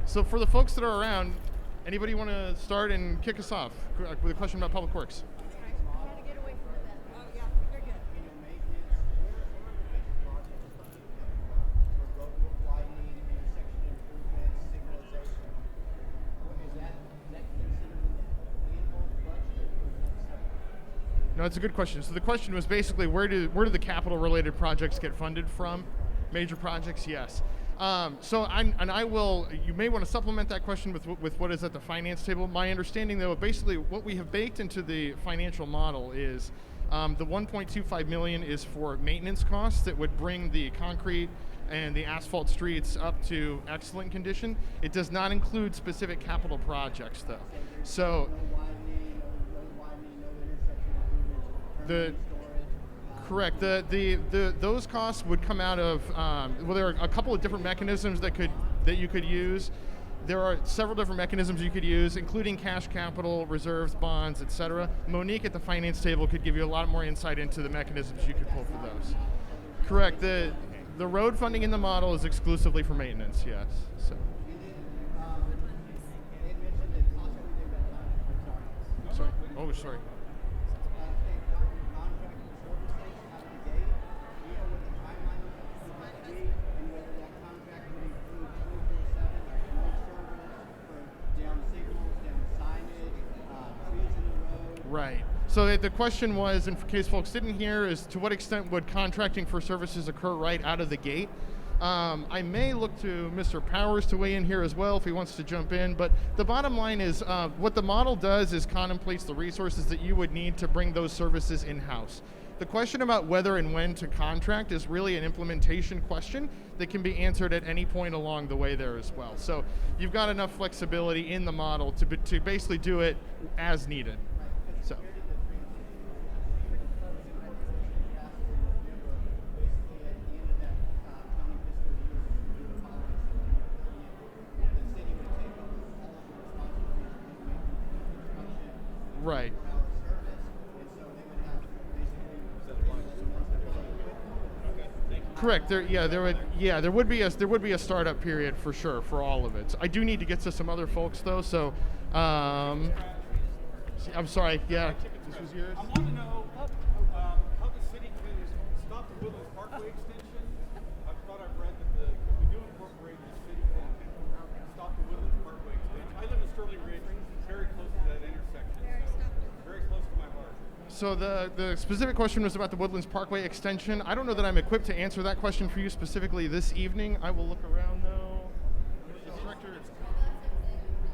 So for the folks that are around, anybody want to start and kick us off with a question about Public Works? No, it's a good question. So the question was basically where do the capital related projects get funded from? Major projects, yes. You may want to supplement that question with what is at the finance table. My understanding, though, basically what we have baked into the financial model is the 1.25 million is for maintenance costs that would bring the concrete and the asphalt streets up to excellent condition. It does not include specific capital projects, though. So correct. Those costs would come out of there are a couple of different mechanisms that you could use. There are several different mechanisms you could use, including cash capital, reserves, bonds, etc. Monique at the finance table could give you a lot more insight into the mechanisms you could pull for those. Correct. The road funding in the model is exclusively for maintenance. Yes. So. Sorry. Oh, sorry. Right. So the question was, in case folks didn't hear, is to what extent would contracting for services occur right out of the gate? I may look to Mr. Powers to weigh in here as well if he wants to jump in, but the bottom line is what the model does is contemplates the resources that you would need to bring those services in-house. The question about whether and when to contract is really an implementation question that can be answered at any point along the way there as well. So you've got enough flexibility in the model to basically do it as needed. So. Right. Correct. There would be a startup period for sure for all of it. So I do need to get to some other folks though. So. I'm sorry, yeah. This was yours? I want to know how the city can stop the Woodlands Parkway extension. I thought I've read that we do incorporate the city can stop the Woodlands Parkway extension. I live in Sterling Ridge, very close to that intersection, so very close to my heart. So the specific question was about the Woodlands Parkway extension. I don't know that I'm equipped to answer that question for you specifically this evening. I will look around though. Director.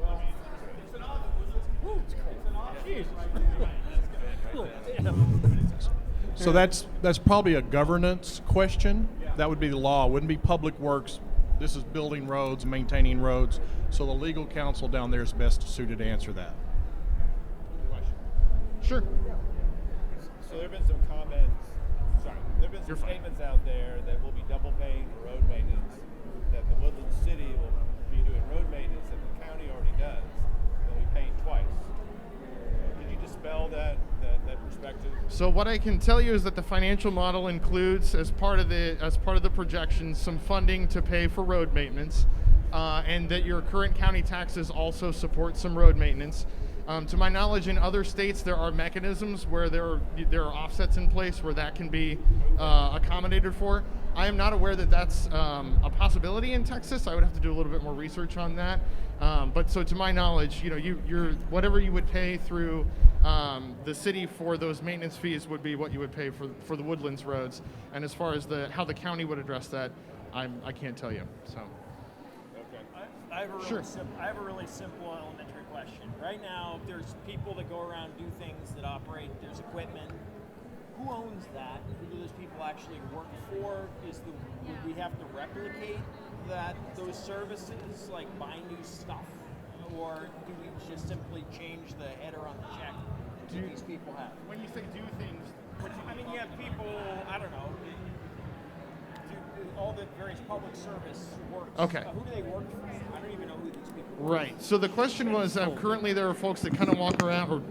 Well, it's an option. So that's probably a governance question. That would be the law. It wouldn't be Public Works. This is building roads, maintaining roads. So the legal counsel down there is best suited to answer that. Sure. So there have been some comments. Sorry, there have been some statements out there that we'll be double paying for road maintenance. That the Woodlands City will be doing road maintenance that the county already does. They'll be paying twice. Could you dispel that perspective? So what I can tell you is that the financial model includes, as part of the projections, some funding to pay for road maintenance, and that your current county taxes also support some road maintenance. To my knowledge, in other states, there are mechanisms where there are offsets in place where that can be accommodated for. I am not aware that that's a possibility in Texas. I would have to do a little bit more research on that. But so to my knowledge, you're whatever you would pay through the city for those maintenance fees would be what you would pay for the Woodlands roads. And as far as how the county would address that, I can't tell you. So. Okay. I have a really simple elementary question. Right now, there's people that go around do things that operate. There's equipment. Who owns that? Who do those people actually work for? Would we have to replicate those services, like buy new stuff, or do we just simply change the header on the check that these people have? When you say do things, you have people, I don't know, do all the various public service works. Okay. Who do they work for? I don't even know who these people are. Right. So the question was, currently there are folks that kind of walk around.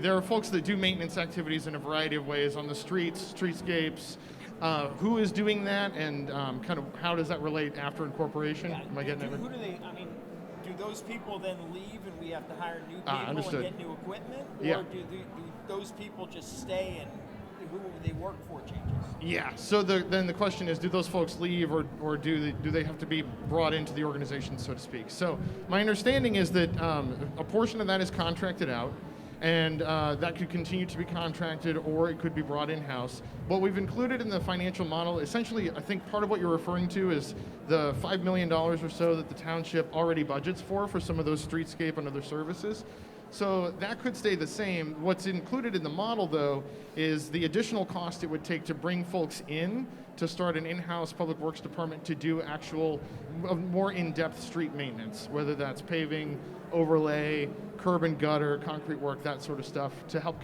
There are folks that do maintenance activities in a variety of ways on the streets, streetscapes, Who is doing that, and kind of how does that relate after incorporation? Yeah. Am I getting it? Who do they? I mean, do those people then leave and we have to hire new people understood. and get new equipment, or Yeah. do those people just stay and who they work for changes? Yeah. So then the question is, do those folks leave, or do they have to be brought into the organization, so to speak? So my understanding is that a portion of that is contracted out, and that could continue to be contracted, or it could be brought in-house. What we've included in the financial model, essentially, I think part of what you're referring to is the $5 million or so that the township already budgets for some of those streetscape and other services. So that could stay the same. What's included in the model, though, is the additional cost it would take to bring folks in to start an in-house public works department to do actual more in-depth street maintenance, whether that's paving, overlay, curb and gutter, concrete work, that sort of stuff, to help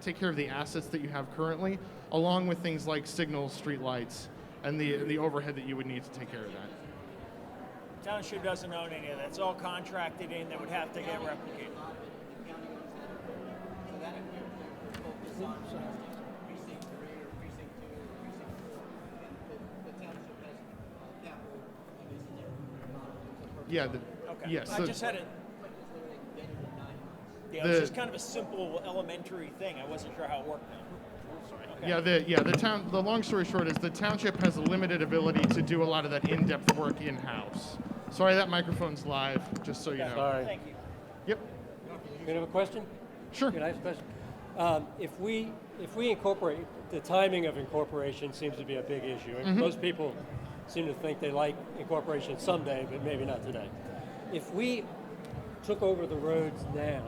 take care of the assets that you have currently, along with things like signals, street lights, and the overhead that you would need to take care of that. Township doesn't own any of that. It's all contracted in that would have to get replicated. Yeah. Okay. Yes. I just had it. Yeah, it was just kind of a simple elementary thing. I wasn't sure how it worked now. Okay. Yeah, the long story short is the township has a limited ability to do a lot of that in-depth work in-house. Sorry, that microphone's live, just so you know. Sorry. Thank you. Yep. You have a question? Sure. Can I ask a question? If we incorporate, the timing of incorporation seems to be a big issue. Most people seem to think they like incorporation someday, but maybe not today. If we took over the roads now,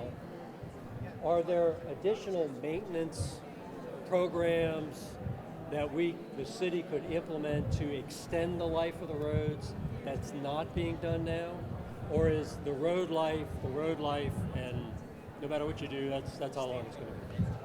are there additional maintenance programs that the city could implement to extend the life of the roads that's not being done now? Or is the road life, and no matter what you do, that's how long it's going to be?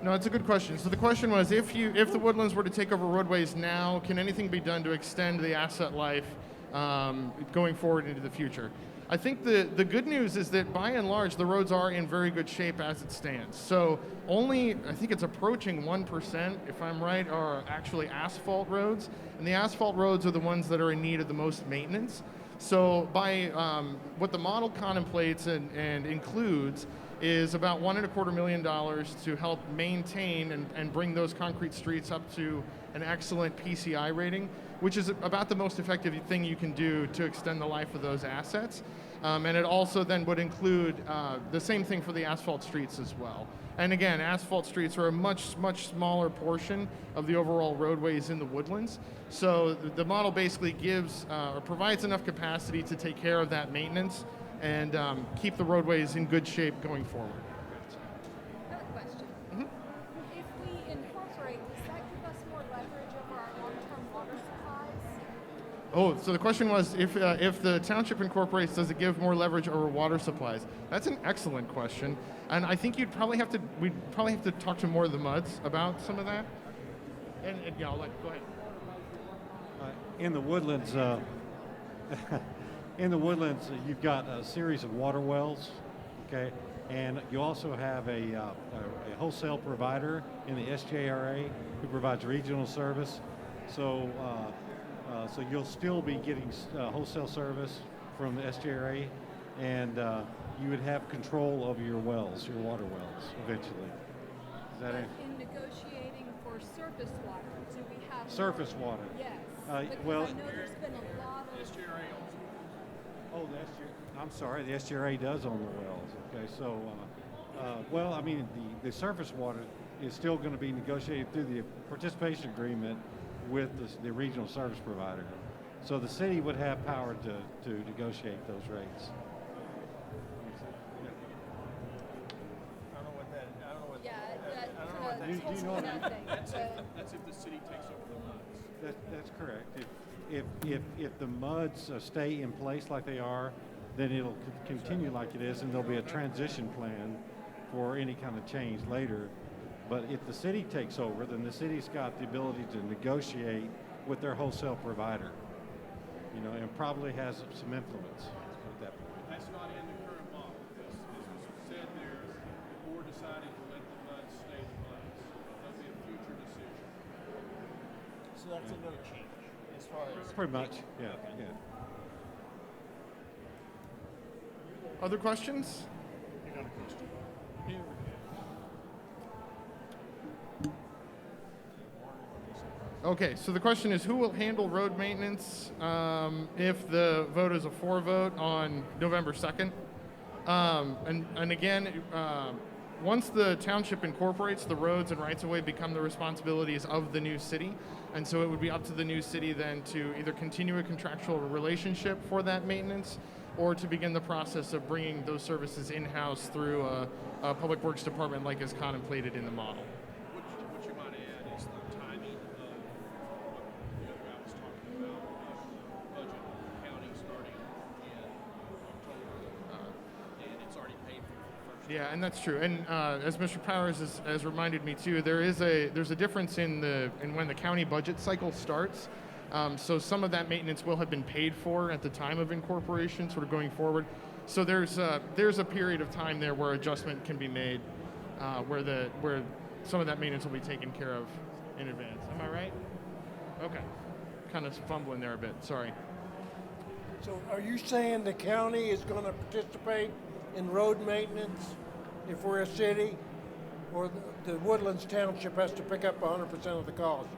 No, it's a good question. So the question was, if the Woodlands were to take over roadways now, can anything be done to extend the asset life going forward into the future? I think the good news is that by and large, the roads are in very good shape as it stands. So only, I think it's approaching 1%, if I'm right, are actually asphalt roads. And the asphalt roads are the ones that are in need of the most maintenance. So by what the model contemplates and includes is about $1.25 million to help maintain and bring those concrete streets up to an excellent PCI rating, which is about the most effective thing you can do to extend the life of those assets. And it also then would include the same thing for the asphalt streets as well. And again, asphalt streets are a much, much smaller portion of the overall roadways in the Woodlands. So the model basically gives or provides enough capacity to take care of that maintenance and keep the roadways in good shape going forward. I have a question. If we incorporate, does that give us more leverage over our long-term water supplies? Oh, so the question was, if the township incorporates, does it give more leverage over water supplies? That's an excellent question, and I think we'd probably have to talk to more of the MUDs about some of that. And yeah, go ahead. In the Woodlands, you've got a series of water wells, okay, and you also have a wholesale provider in the SJRA who provides regional service. So you'll still be getting wholesale service from the SJRA, and you would have control over your wells, your water wells, eventually. Is that it? In negotiating for surface water, do we have Surface water? Yes. Well, I know there's been a lot of. Oh, the SGRA. I'm sorry, the SGRA does own the wells. Okay, so, well, I mean, the surface water is still going to be negotiated through the participation agreement with the regional service provider. So the city would have power to negotiate those rates. I don't know what that. I don't know what. Yeah, I don't know what that. that's Do you know what I mean? nothing. That's if the city takes over the lots. That's correct. If the MUDs stay in place like they are, then it'll continue like it is, and there'll be a transition plan for any kind of change later. But if the city takes over, then the city's got the ability to negotiate with their wholesale provider, and probably has some influence at that point. That's not in the current model. As was said there, the board decided to let the MUD stay in place. That'll be a future decision. So that's a no change as far as. Pretty much, yeah, yeah. Other questions? Okay, so the question is, who will handle road maintenance if the vote is a 4 vote on November 2nd? And again, once the township incorporates, the roads and rights-of-way become the responsibilities of the new city. And so it would be up to the new city then to either continue a contractual relationship for that maintenance or to begin the process of bringing those services in-house through a public works department like is contemplated in the model. What you might add is the timing of what the other guy was talking about, the budget county starting in October, and it's already paid for the first. Yeah, and that's true. And as Mr. Powers has reminded me too, there's a difference in when the county budget cycle starts. So some of that maintenance will have been paid for at the time of incorporation, sort of going forward. So there's a period of time there where adjustment can be made, where some of that maintenance will be taken care of in advance. Am I right? Okay. Kind of fumbling there a bit. Sorry. So are you saying the county is going to participate in road maintenance if we're a city, or the Woodlands Township has to pick up 100% of the cost?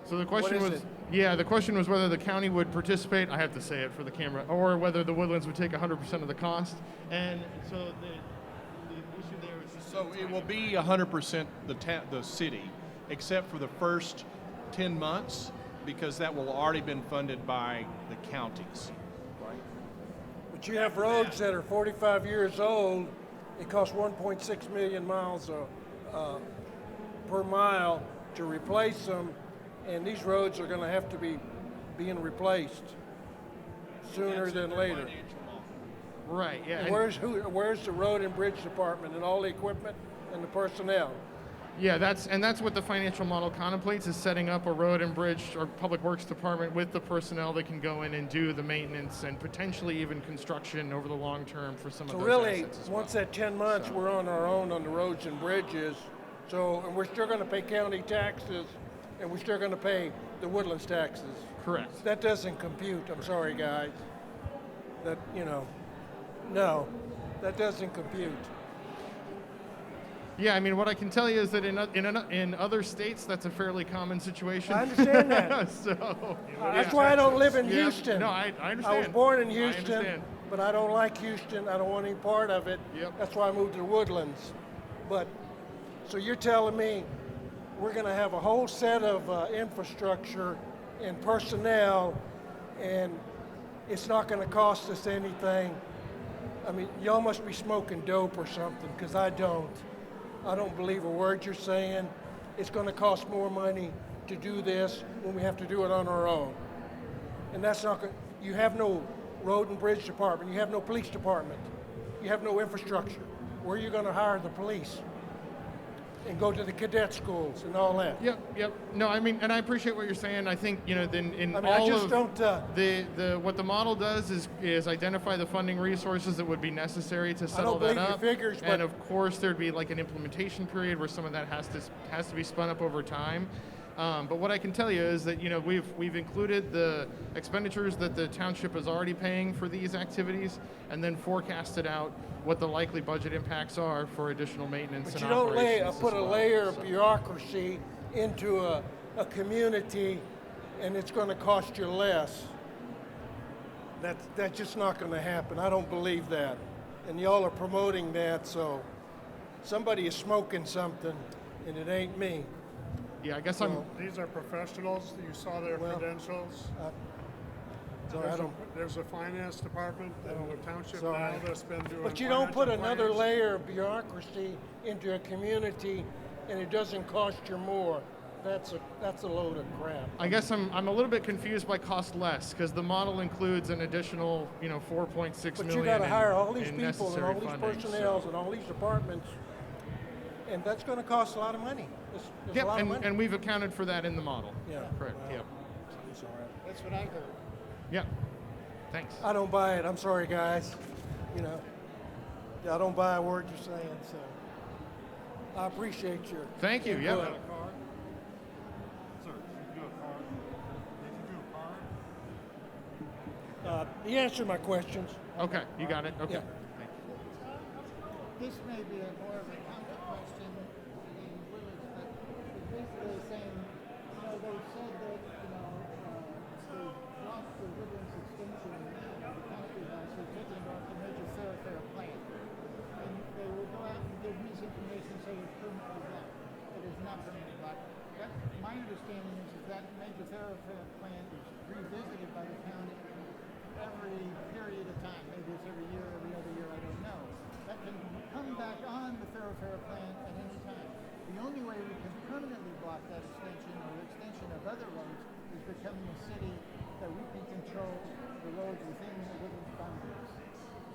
So the question What is was, it? yeah, the question was whether the county would participate. I have to say it for the camera, or whether the Woodlands would take 100% of the cost. And so the issue there is just So it will be 100% the city, except for the first 10 months, because that will already been funded by the counties. But you have roads that are 45 years old. It costs 1.6 million miles per mile to replace them, and these roads are going to have to be being replaced sooner than later. right. Yeah. And and- where's the road and bridge department and all the equipment and the personnel? Yeah, that's what the financial model contemplates, is setting up a road and bridge or public works department with the personnel that can go in and do the maintenance and potentially even construction over the long term for some So of those really, assets as well. once that 10 months, we're on our own on the roads and bridges. So, and we're still going to pay county taxes, and we're still going to pay the Woodlands taxes. Correct. That doesn't compute. I'm sorry, guys. That, no, that doesn't compute. Yeah, I mean, what I can tell you is that in other states, that's a fairly common situation. I understand that. So That's why I don't live in Yeah. Houston. No, I understand. I was born in I Houston, understand. but I don't like Houston. I don't want any part of it. Yep. That's why I moved to the Woodlands. But, so you're telling me we're going to have a whole set of infrastructure and personnel, and it's not going to cost us anything? I mean, y'all must be smoking dope or something, because I don't. I don't believe a word you're saying. It's going to cost more money to do this when we have to do it on our own. And that's not good. You have no road and bridge department. You have no police department. You have no infrastructure. Where are you going to hire the police? And go to the cadet schools and all that. Yep. No, I mean, and I appreciate what you're saying. I think then in I mean, all I just of don't. the what the model does is identify the funding resources that would be necessary to settle that believe your up. figures, but- and of course, there'd be like an implementation period where some of that has to be spun up over time. But what I can tell you is that we've included the expenditures that the township is already paying for these activities, and then forecasted out what the likely budget impacts are for additional maintenance. But and you don't operations put as a well. layer of So- bureaucracy into a community, and it's going to cost you less. That's just not going to happen. I don't believe that. And y'all are promoting that, so somebody is smoking something, and it ain't me. Yeah, I guess I'm. These are professionals. You saw their Well, credentials. So I don't. There's a finance department in the township Sorry. now that's been doing. But you don't put financial another plans. layer of bureaucracy into a community, and it doesn't cost you more. That's a load of crap. I guess I'm a little bit confused by cost less, because the model includes an additional 4.6 But million. you got to hire in- all these in people and necessary all these funding, personnel so- and all these departments, and that's going to cost a lot of money. It's a Yep, lot of money. and we've accounted for that in the model. Yeah, Correct. well, Yep. It's all right. That's what I heard. Yep. Thanks. I don't buy it. I'm sorry, guys. I don't buy a word you're saying. So I appreciate your. Thank you. input. Yep. Sir, you do a He answered my questions. Okay, you got it. Okay. Yeah. This may be more of a counter question in Willis, but it's basically saying, they said that, they blocked the Woodlands extension, the county has, they're taking it off the major thoroughfare plan. And they will go out and give misinformation, say it's permanently blocked. It is not permanently blocked. But my understanding is that major thoroughfare plan is revisited by the county every period of time. Maybe it's every year, every other year, I don't know. That can come back on the thoroughfare plan at any time. The only way we can permanently block that extension or the extension of other roads is becoming a city that we can control the roads within the Woodlands boundaries.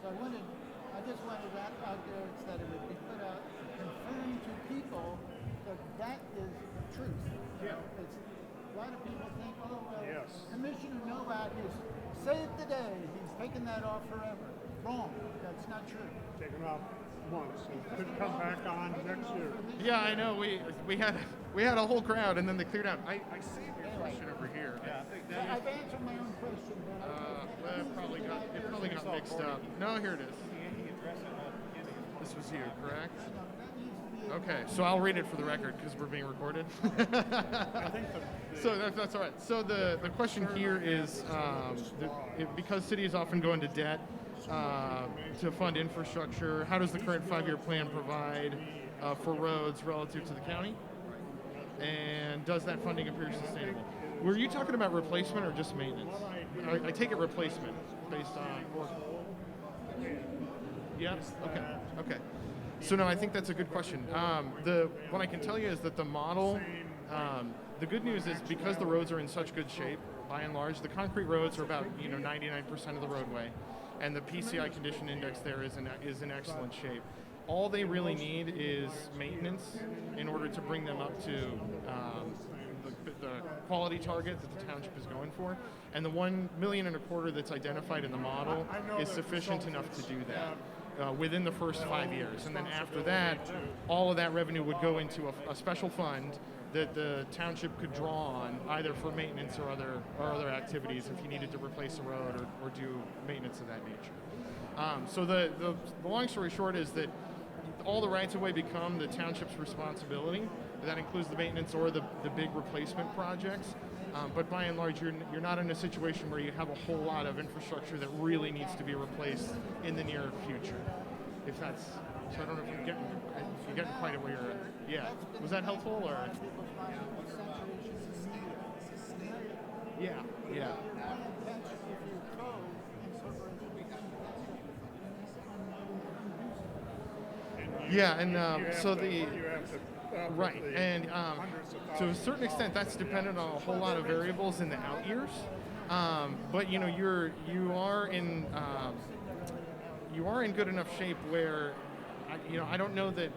So I just wanted that out there, it's that it would be put out, confirmed to people that that is the truth. It's, a lot of people think, oh, well, Commissioner Novak is saved the day. He's taken that off forever. Wrong. That's not true. Taken off once, and could come back on next year. Yeah, I know. We had a whole crowd, and then they cleared out. I saved your question over here. Yeah, I think So that I've answered my own question, but Well, it probably got mixed up. No, here it is. he addressed it at the beginning. This was you, correct? that needs to be Okay, so I'll read it for the record because we're being recorded. So that's all right. So the question here is, because cities often go into debt to fund infrastructure, how does the current 5-year plan provide for roads relative to the county? And does that funding appear sustainable? Were you talking about replacement or just maintenance? I take it replacement based on. Yeah. Okay. Okay. So no, I think that's a good question. What I can tell you is that the model. The good news is because the roads are in such good shape, by and large, the concrete roads are about 99% of the roadway, and the PCI condition index there is in excellent shape. All they really need is maintenance in order to bring them up to the quality target that the township is going for, and the $1.25 million that's identified in the model is sufficient enough to do that. Within the first 5 years, and then after that, all of that revenue would go into a special fund that the township could draw on either for maintenance or other activities if you needed to replace a road or do maintenance of that nature. So the long story short is that all the rights of way become the township's responsibility. That includes the maintenance or the big replacement projects. But by and large, you're not in a situation where you have a whole lot of infrastructure that really needs to be replaced in the near future. If that's, so I don't know if you're getting quite at where you're at. Yeah. Was that helpful or? Yeah. Yeah. Yeah, and so the right, and to a certain extent, that's dependent on a whole lot of variables in the out years. But you are in good enough shape where, I don't know that.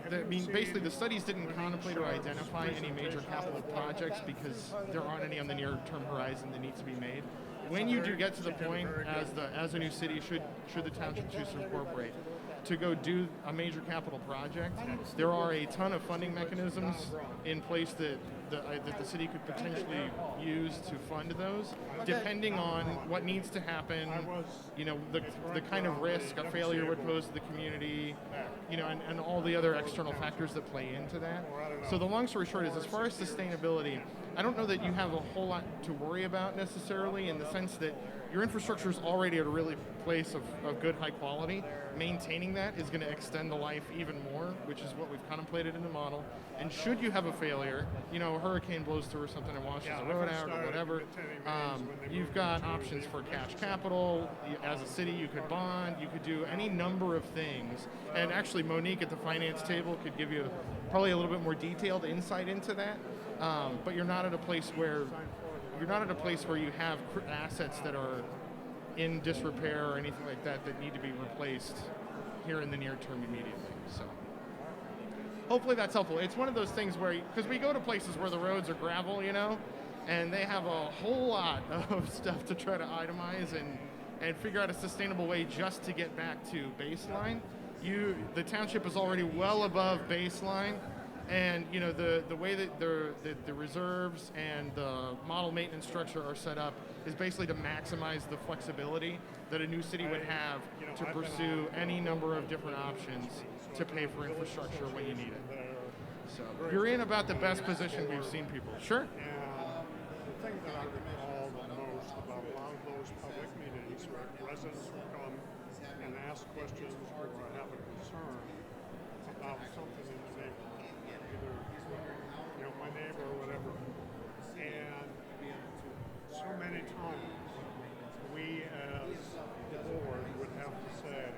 I mean, basically, the studies didn't contemplate or identify any major capital projects because there aren't any on the near-term horizon that need to be made. When you do get to the point, as a new city, should the township choose to incorporate, to go do a major capital project, there are a ton of funding mechanisms in place that the city could potentially use to fund those, depending on what needs to happen, the kind of risk a failure would pose to the community, and all the other external factors that play into that. So the long story short is, as far as sustainability, I don't know that you have a whole lot to worry about necessarily, in the sense that your infrastructure is already at a really place of good high quality. Maintaining that is going to extend the life even more, which is what we've contemplated in the model. And should you have a failure, a hurricane blows through or something and washes the road out or whatever, you've got options for cash capital. As a city, you could bond, you could do any number of things. And actually, Monique at the finance table could give you probably a little bit more detailed insight into that. But you're not at a place where you have assets that are in disrepair or anything like that need to be replaced here in the near term immediately. So hopefully that's helpful. It's one of those things where, because we go to places where the roads are gravel, and they have a whole lot of stuff to try to itemize and figure out a sustainable way just to get back to baseline. The township is already well above baseline. And the way that the reserves and the model maintenance structure are set up is basically to maximize the flexibility that a new city would have to pursue any number of different options to pay for infrastructure when you need it. So you're in about the best position we've seen people. Sure. And the thing that I recall the most about a lot of those public meetings where residents will come and ask questions or have a concern about something in the neighborhood, either my neighbor or whatever. And so many times we as the board would have to say,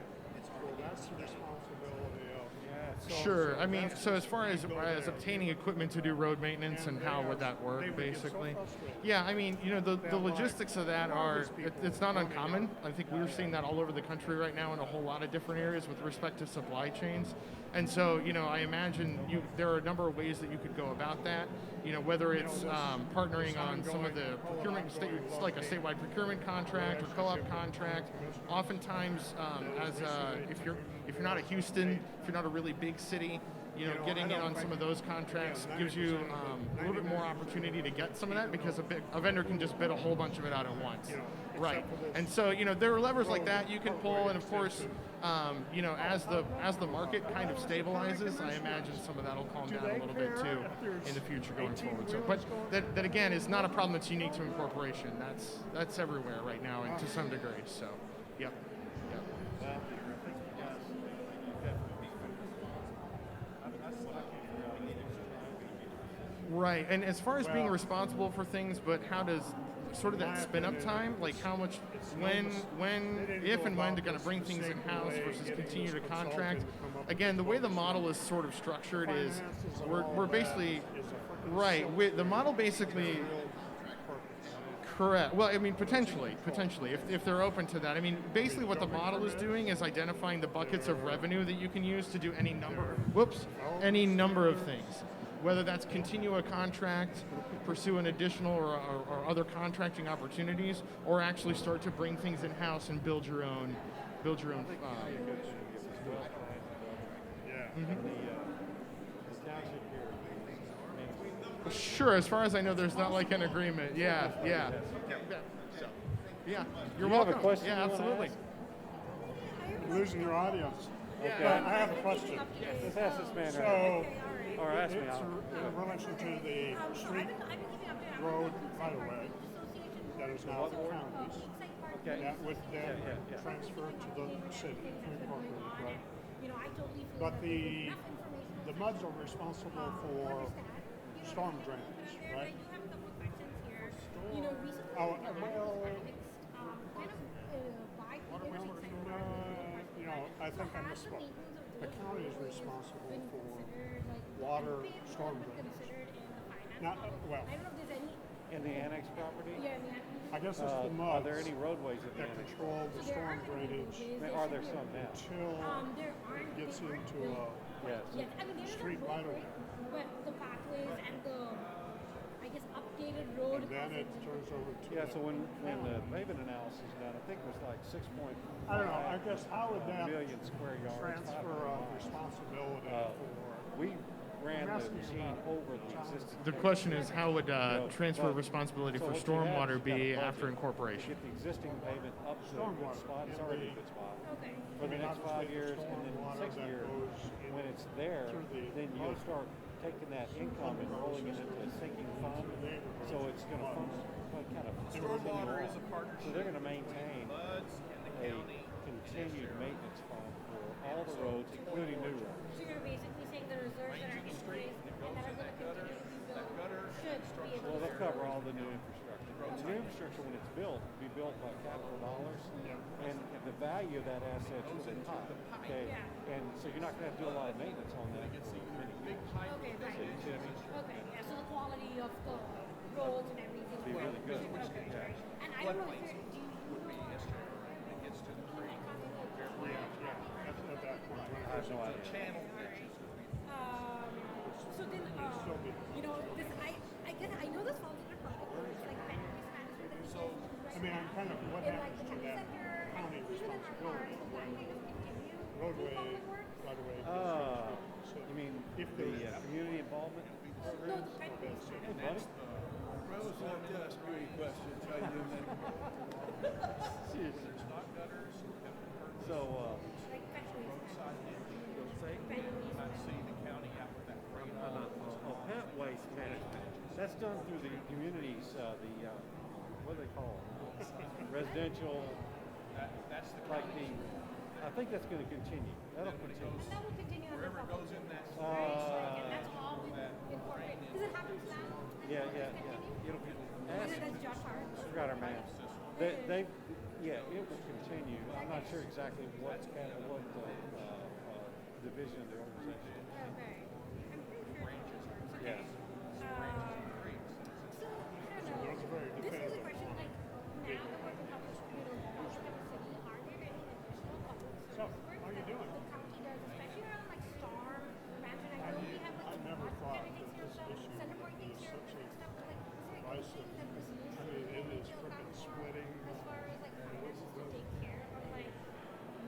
well, that's the responsibility of. Sure. I mean, so as far as obtaining equipment to do road maintenance and how would that work, basically? Yeah, I mean, the logistics of that are, it's not uncommon. I think we're seeing that all over the country right now in a whole lot of different areas with respect to supply chains. And so, I imagine there are a number of ways that you could go about that. Whether it's partnering on some of the procurement, like a statewide procurement contract or co-op contract. Oftentimes, if you're not a Houston, if you're not a really big city, getting in on some of those contracts gives you a little bit more opportunity to get some of that because a vendor can just bid a whole bunch of it out at once. Right. And so, there are levers like that you can pull, and of course, as the market kind of stabilizes, I imagine some of that will calm down a little bit too in the future going forward. So, but that again is not a problem that's unique to Incorporation. That's everywhere right now, and to some degree. So, yep. Right, and as far as being responsible for things, but how does sort of that spin up time, like how much, if and when they're going to bring things in house versus continue to contract. Again, the way the model is sort of structured is we're basically right. The model basically. Correct. Well, I mean, potentially, if they're open to that. I mean, basically what the model is doing is identifying the buckets of revenue that you can use to do any number of things. Whether that's continue a contract, pursue an additional or other contracting opportunities, or actually start to bring things in-house and build your own. Sure, as far as I know, there's not like an agreement. Yeah. You're welcome. Have a question? Yeah, absolutely. You're losing your audience. Okay. But I have a question. Let's ask this man. So, or ask me. it's in relation to the street road right of way that is now the county's. Okay. That would then transfer to the city, Incorporated, right? But the MUDs are responsible for storm drainage, right? I think I misspoke. The county is responsible for water storm drainage. Not, In the annex property? I guess it's the Are MUDs there any roadways in the that annex? control the storm drainage Are there some now? until it gets into a street right of way. But the pathways and the, I guess, updated road. And then it turns over to Yeah, so when the pavement analysis is done, I think it was like 6.5 I don't know, I guess how would that million square yards. transfer of responsibility for We ran the machine over the existing. The question is, how would transfer responsibility for stormwater be after incorporation? Get the existing pavement up to a good spot. It's already a good spot. Okay. For the next 5 years, and then 6 years, when it's there, then you'll start taking that income and rolling it into a sinking fund. So it's going to kind of Stormwater is a partnership. So they're going to maintain a continued maintenance fund for all the roads, including new roads. So you're basically saying the reserves that are in place and that are going to continue to be built should be able Well, to. they'll cover all the new infrastructure. The new infrastructure, when it's built, will be built by capital dollars, and the value of that asset is really high. Okay, and so you're not going to have to do a lot of maintenance on that for many years. Okay, right. So you see what I mean? Okay, yeah. So the quality of the roads and everything Be really good. Okay, Yeah. right. And I don't know if you're, do you know I have no idea. so then, I know this falls under public works, like boundaries management and things, right? I mean, I'm kind of what in happens like the to that center, county even in our responsibility parks, will that kind of continue through roadway, public works? right away. Uh, So You mean if the there is. community involvement? No, the pen-based Hey, buddy. I was going to ask you any questions. How you doing, man? So, like pet waste management. That's done through the communities, what do they call it? Residential. That's the like the. I think that's going to continue. That'll continue. that will continue as a public. Goes in that And that's all been incorporated. Because it happens now. and Yeah, it'll yeah, just yeah. continue. It'll be. And Ask, that's Josh Hart. forgot our man. Yeah, it will continue. I'm not sure exactly what division of the organization. Okay. I'm pretty sure. Okay. Yeah. So, I don't know. This is a question like, now that we're the public, public of the city, are there any additional public service work how you that doing? the county does, especially around like Storm, Mansion? I know we have like some never lots of thought candidates here, this so issue Centerport would be things here, such a and stuff, but like, is there divisive- anything that this news I mean, it is feel frickin' about splitting. as far as like finances to take care of like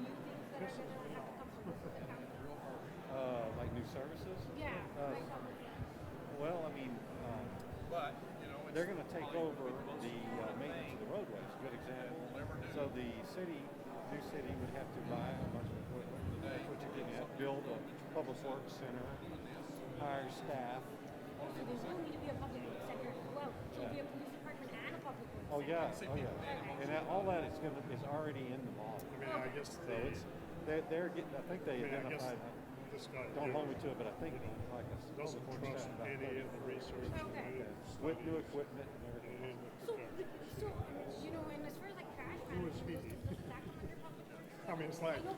new things that are gonna have to come from the county? Like new services? Yeah, like public. Well, I mean, But, you know, they're going to take over the maintenance of the roadways. Good example. So the new city would have to buy a bunch of equipment. That's what you're getting at. Build a public works center, hire staff. Also, there will need to be a public works center as well. Should be a police department and a public works Oh center. yeah, oh yeah. And all that is already in the model. I mean, I guess So it's they're getting. I think they I mean, I guess identified. this guy Don't here hold me to it, but I think like a doesn't public works trust center about any of the research. Okay. with new equipment and everything. And So, you know, and as far as like trash management, does that come under public works? I mean, it's like, I know